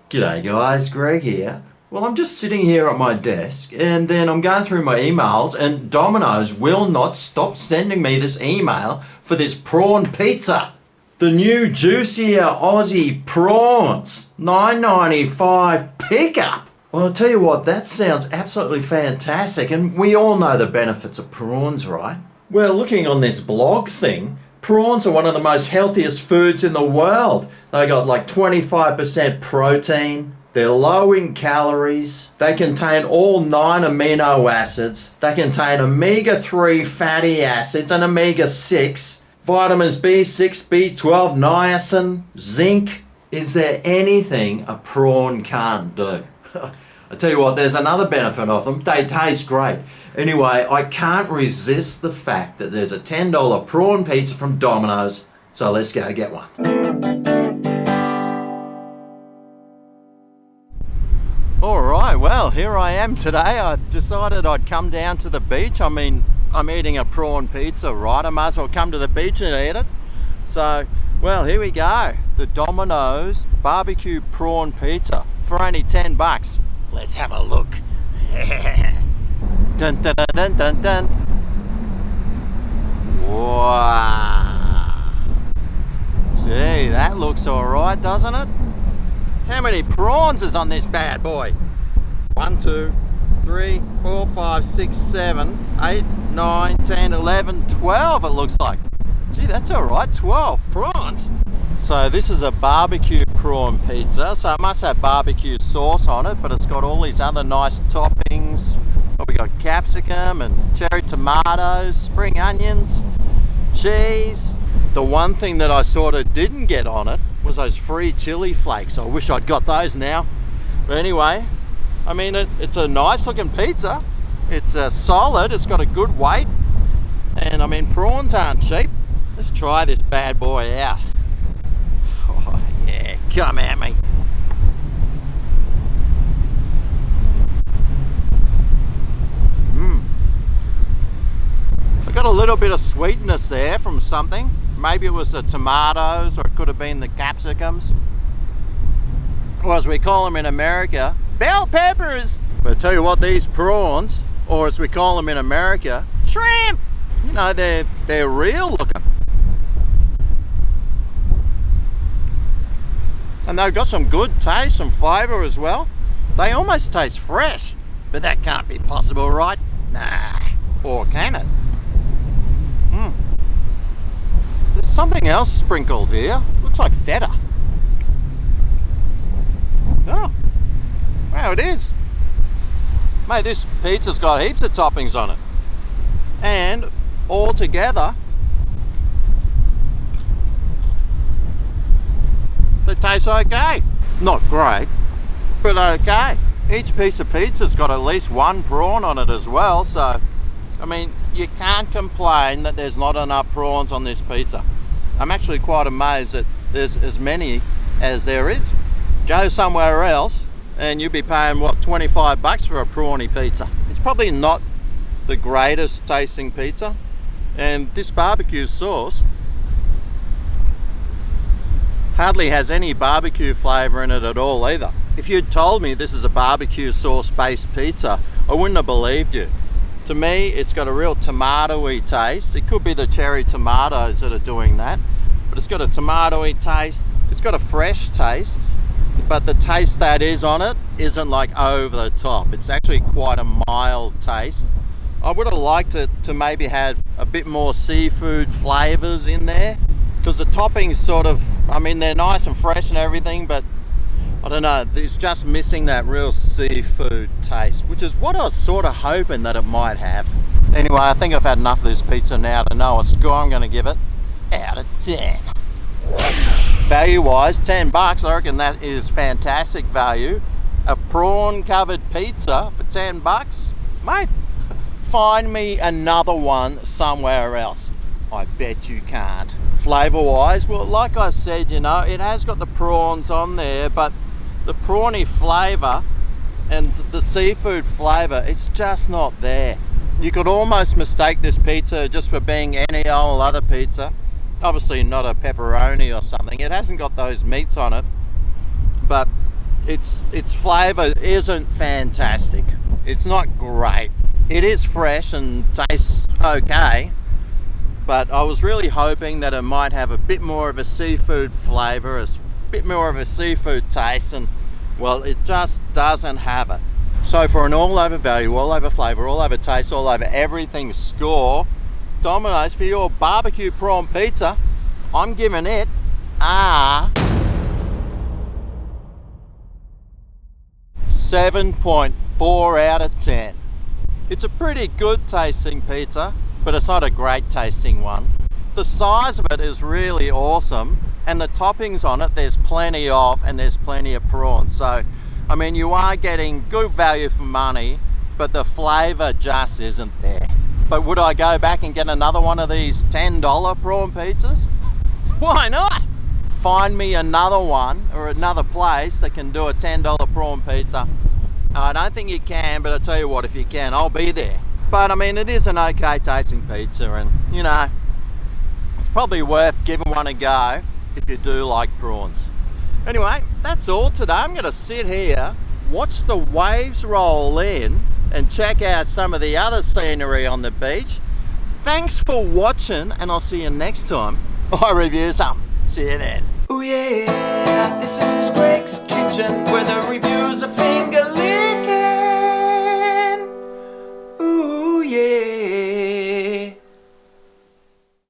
G'day guys, Greg here. Well, I'm just sitting here at my desk and then I'm going through my emails and Domino's will not stop sending me this email for this prawn pizza. The new juicier Aussie prawns, 9.95 pickup. Well, I'll tell you what, that sounds absolutely fantastic and we all know the benefits of prawns, right? Well, looking on this blog thing, prawns are one of the most healthiest foods in the world. They got like 25% protein. They're low in calories. They contain all 9 amino acids. They contain omega-3 fatty acids and omega-6, vitamins B6, B12, niacin, zinc. Is there anything a prawn can't do? I tell you what, there's another benefit of them. They taste great. Anyway, I can't resist the fact that there's a $10 prawn pizza from Domino's, so let's go get one. Alright, well, here I am today. I decided I'd come down to the beach. I mean, I'm eating a prawn pizza, right? I might as well come to the beach and eat it. So, well, here we go. The Domino's BBQ Prawn Pizza for only 10 bucks. Let's have a look. Dun dun dun dun dun dun. Wow. Gee, that looks alright, doesn't it? How many prawns is on this bad boy? 1, 2, 3, 4, 5, 6, 7, 8, 9, 10, 11, 12 it looks like. Gee, that's alright, 12 prawns. So this is a barbecue prawn pizza, so it must have barbecue sauce on it, but it's got all these other nice toppings. We got capsicum and cherry tomatoes, spring onions, cheese. The one thing that I sort of didn't get on it was those free chili flakes. I wish I'd got those now. But anyway, I mean, it's a nice looking pizza. It's solid, it's got a good weight. And I mean, prawns aren't cheap. Let's try this bad boy out. Oh yeah, come at me. I got a little bit of sweetness there from something. Maybe it was the tomatoes, or it could have been the capsicums, or as we call them in America, bell peppers. But I tell you what, these prawns, or as we call them in America, shrimp, you know, they're real looking. And they've got some good taste, some flavour as well. They almost taste fresh, but that can't be possible, right? Nah, or can it? There's something else sprinkled here. Looks like feta. Oh, wow, it is. Mate, this pizza's got heaps of toppings on it. And all together, they taste okay. Not great, but okay. Each piece of pizza's got at least one prawn on it as well, so I mean, you can't complain that there's not enough prawns on this pizza. I'm actually quite amazed that there's as many as there is. Go somewhere else and you'll be paying, what, 25 bucks for a prawny pizza. It's probably not the greatest tasting pizza. And this barbecue sauce hardly has any barbecue flavour in it at all either. If you'd told me this is a barbecue sauce based pizza, I wouldn't have believed you. To me, it's got a real tomatoey taste. It could be the cherry tomatoes that are doing that, but it's got a tomatoey taste. It's got a fresh taste, but the taste that is on it isn't like over the top. It's actually quite a mild taste. I would have liked it to maybe have a bit more seafood flavors in there, because the toppings sort of, I mean, they're nice and fresh and everything, but I don't know, it's just missing that real seafood taste, which is what I was sort of hoping that it might have. Anyway, I think I've had enough of this pizza now to know what score I'm going to give it out of 10. Value wise, 10 bucks, I reckon that is fantastic value. A prawn covered pizza for 10 bucks, mate, find me another one somewhere else. I bet you can't. Flavour wise, well, like I said, you know, it has got the prawns on there, but the prawny flavour and the seafood flavour, it's just not there. You could almost mistake this pizza just for being any old other pizza. Obviously not a pepperoni or something. It hasn't got those meats on it, but its flavor isn't fantastic. It's not great. It is fresh and tastes okay, but I was really hoping that it might have a bit more of a seafood flavor, a bit more of a seafood taste, and well, it just doesn't have it. So for an all over value, all over flavor, all over taste, all over everything score, Domino's, for your barbecue prawn pizza, I'm giving it a 7.4 out of 10. It's a pretty good tasting pizza, but it's not a great tasting one. The size of it is really awesome, and the toppings on it, there's plenty of, and there's plenty of prawns. So, I mean, you are getting good value for money, but the flavor just isn't there. But would I go back and get another one of these $10 prawn pizzas? Why not? Find me another one or another place that can do a $10 prawn pizza. I don't think you can, but I tell you what, if you can, I'll be there. But I mean, it is an okay tasting pizza, and you know, it's probably worth giving one a go if you do like prawns. Anyway, that's all today. I'm going to sit here, watch the waves roll in, and check out some of the other scenery on the beach. Thanks for watching, and I'll see you next time I review some. See you then. Oh yeah, this is Greg's Kitchen, where the reviews are finished.